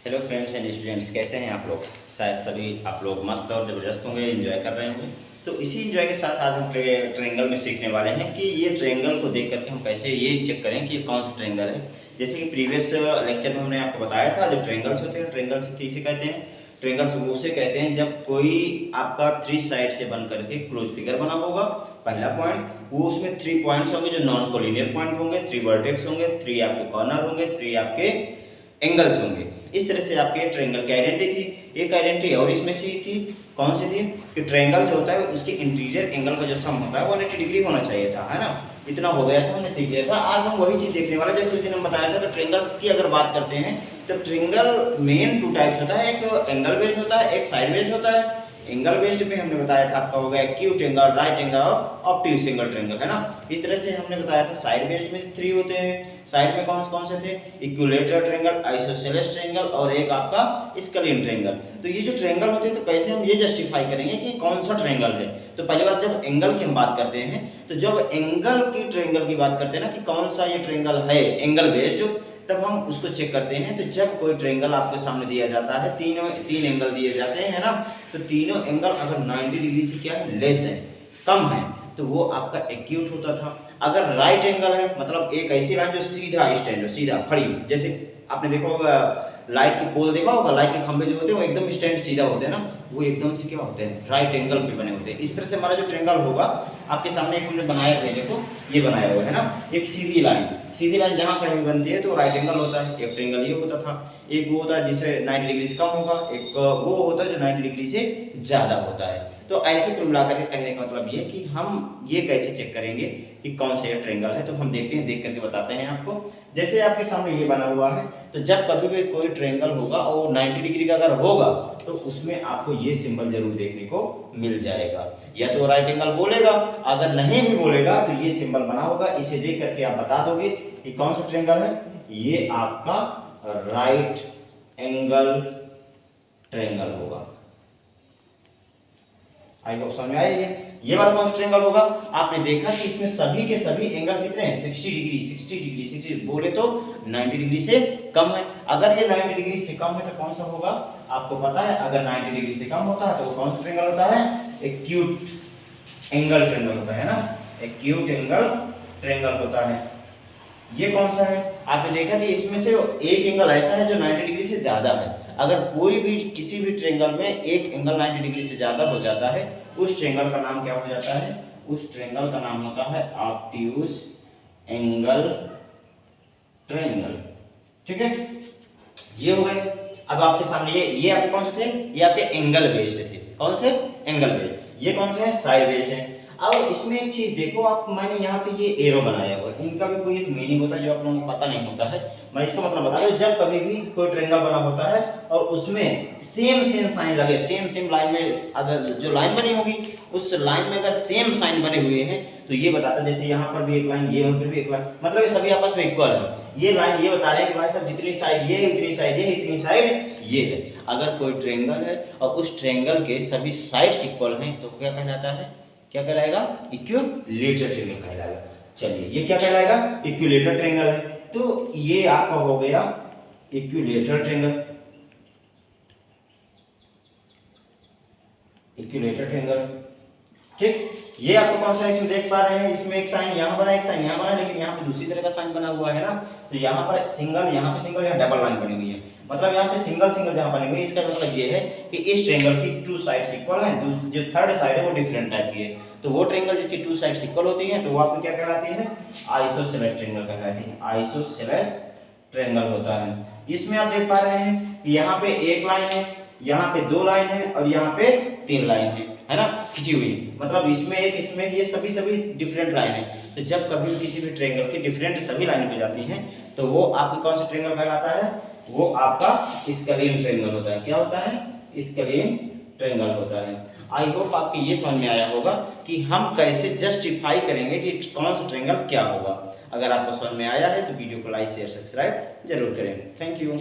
Hello friends and students, कैसे हैं आप लोग। शायद सभी आप लोग मस्त और ज़बरदस्त होंगे, एंजॉय कर रहे होंगे। तो इसी एंजॉय के साथ आज हम ट्रायंगल में सीखने वाले हैं कि ये ट्रायंगल को देख करके हम कैसे ये चेक करें कि ये कौन सा ट्रायंगल है। जैसे कि प्रीवियस लेक्चर में हमने आपको बताया था, जो ट्रायंगल्स होते हैं, ट्रायंगल्स किसे कहते हैं। ट्रायंगल्स उसे कहते हैं जब कोई आपका 3 साइड से बन करके क्लोज फिगर बना होगा। पहला पॉइंट, वो उसमें 3 पॉइंट्स होंगे जो नॉन कोलिनियर पॉइंट होंगे, 3 वर्टेक्स होंगे, 3 आपके कॉर्नर होंगे, 3 आपके एंगल्स होंगे। इस तरह से आपके ट्रायंगल की आइडेंटिटी थी। एक आइडेंटिटी और इसमें से थी, कौन सी थी कि ट्रायंगल जो होता है उसके इंटीरियर एंगल का जो सम होता है वो 180 डिग्री होना चाहिए था, है ना। इतना हो गया था, हमने सीख लिया था। आज हम वही चीज देखने वाले, जैसे उस दिन हम बताया था कि ट्रायंगल्स की अगर बात करते हैं तो ट्रायंगल मेन 2 टाइप्स होता है, एक एंगल बेस्ड होता है, एक साइड बेस्ड होता है। एंगल बेस्ड में हमने बताया था आपका हो गया एक्यूट एंगल, राइट एंगल और ऑब्ट्यूज एंगल ट्रायंगल, है ना। इस तरह से हमने बताया था साइड बेस्ड में 3 होते हैं। साइड में कौन कौन से थे, इक्विलेटरल ट्रायंगल, आइसोसेलेस ट्रायंगल और एक आपका स्केलिन ट्रायंगल। तो ये जो ट्रायंगल होते हैं तो कैसे हम ये जस्टिफाई करेंगे कि कौन सा ट्रायंगल है। तो पहली बात, जब एंगल की हम बात करते हैं तो जब एंगल की ट्रायंगल की बात करते हैं ना कि कौन सा ये ट्रायंगल है एंगल बेस्ड, तब हम उसको चेक करते हैं। तो जब कोई ट्रायंगल आपके सामने दिया जाता है, तीन एंगल दिए जाते हैं, है ना। तो तीनों एंगल अगर 90 डिग्री से क्या है, लेस है, कम है, तो वो आपका एक्यूट होता था। अगर राइट एंगल है, मतलब एक ऐसी लाइन जो सीधा स्टैंड हो, सीधा खड़ी हो, जैसे आपने देखा होगा लाइट के पोल देखा होगा, लाइट के खंभे जो होते हैं वो एकदम स्टैंड सीधा होते हैं ना, वो एकदम से क्या होते हैं, राइट एंगल पे बने होते हैं। इस तरह से हमारा जो ट्रायंगल होगा, आपके सामने एक हमने बनाया है, देखो ये बनाया हुआ है ना, एक सीधी लाइन जहां कहीं भी बनती है तो राइट एंगल होता है। एक ट्रायंगल ये होता था, एक वो होता है जिसे 90 डिग्री से कम होगा, एक वो होता है जो 90 डिग्री से ज्यादा होता है। तो ऐसे कुल मिलाकर के कहने का मतलब ये कि हम ये कैसे चेक करेंगे कि कौन सा ये ट्रायंगल है। तो हम देखते हैं, देख करके बताते हैं आपको। जैसे आपके सामने ये बना हुआ है, तो जब कभी भी कोई ट्रायंगल होगा और 90 डिग्री का अगर होगा तो उसमें आपको ये सिंबल जरूर देखने को मिल जाएगा। या तो राइट एंगल बोलेगा, अगर नहीं भी बोलेगा तो ये सिंबल बना होगा, इसे देख करके आप बता दोगे कि कौन सा ट्रायंगल है। ये आपका राइट एंगल ट्रायंगल होगा। आई होप समझ में आया। ये वाला कौन सा ट्रायंगल होगा। आपने देखा कि इसमें सभी के सभी एंगल कितने हैं, 60 बोले तो 90 डिग्री से कम है। अगर ये 90 डिग्री से कम है तो कौन सा होगा, आपको पता है। अगर 90 डिग्री से कम होता है तो वो कौन सा ट्रायंगल होता है, एक्यूट एंगल ट्रायंगल होता है ना, एक्यूट एंगल ट्रायंगल होता है। ये कौन सा है, आपने देखा कि इसमें से एक एंगल ऐसा है जो 90 डिग्री से ज्यादा है। अगर कोई भी किसी भी ट्रायंगल में एक एंगल 90 डिग्री से ज्यादा हो जाता है, उस ट्रायंगल का नाम क्या हो जाता है, उस ट्रायंगल का नाम होता है ऑब्ट्यूज एंगल ट्रायंगल। ठीक है, ये हो गए। अब आपके सामने ये आपके कौन से थे, ये आपके एंगल बेस्ड थे। कौन से, एंगल बेस्ड। ये कौन से है, साइड बेस्ड है। अब इसमें एक चीज देखो आप, मैंने यहाँ पे ये एरो बनाया हुआ है, इनका भी कोई एक मीनिंग होता है जो आप लोगों को पता नहीं होता है। मैं इसका मतलब बता दूं, जब कभी भी कोई ट्रायंगल बना होता है और उसमें सेम साइन लगे, सेम लाइन में अगर जो लाइन बनी होगी उस लाइन में अगर सेम साइन बने हुए हैं तो ये बताता है, जैसे यहाँ पर भी एक लाइन, ये पर भी एक लाइन, मतलब ये सभी आपस में इक्वल है। ये लाइन ये बता रहे हैं कि भाई साहब जितनी साइड ये, इतनी साइड ये, इतनी साइड ये है। अगर कोई ट्रायंगल है और उस ट्रायंगल के सभी साइड्स इक्वल हैं तो क्या कहलाता है, क्या कहलाएगा, इक्विलेटरल ट्रायंगल कहलाएगा। चलिए ये क्या कहलाएगा, इक्विलेटरल ट्रायंगल है। तो ये आपका हो गया इक्विलेटरल ट्रायंगल, इक्विलेटरल ट्रायंगल। ठीक, ये आपको कौन सा इसमें देख पा रहे हैं, इसमें एक साइन यहाँ बना, एक साइन यहाँ बना, लेकिन यहाँ पे दूसरी तरह का साइन बना हुआ है ना। तो यहाँ पर सिंगल, यहाँ पे सिंगल, यहाँ डबल लाइन बनी हुई है। मतलब यहाँ पे सिंगल जहाँ बनी हुई है, इसका मतलब ये है कि इस ट्रायंगल की 2 साइड्स इक्वल हैं, जो थर्ड साइड है वो डिफरेंट टाइप की है। तो वो ट्रायंगल जिसकी 2 साइड्स इक्वल होती हैं तो वो आपको क्या कहलाती है, आइसोसेलेस ट्रायंगल कहलाती है। आइसोसेलेस ट्रायंगल होता है। इसमें आप देख पा रहे हैं कि यहाँ पे एक लाइन है, यहाँ पे 2 लाइन है और यहाँ पे 3 लाइन है ना, खिंची हुई। मतलब इसमें एक, इसमें ये सभी डिफरेंट लाइन है। तो जब कभी किसी भी ट्रायंगल की डिफरेंट सभी लाइन हो जाती हैं तो वो आपकी कौन सा ट्रायंगल कहलाता है, वो आपका स्केलिन ट्रायंगल होता है। क्या होता है, स्केलिन ट्रायंगल होता है। आई होप आपको ये समझ में आया होगा कि हम कैसे जस्टिफाई करेंगे कि कौन सा ट्रायंगल क्या होगा। अगर आपको समझ में आया है तो वीडियो को लाइक शेयर सब्सक्राइब जरूर करें। Thank you.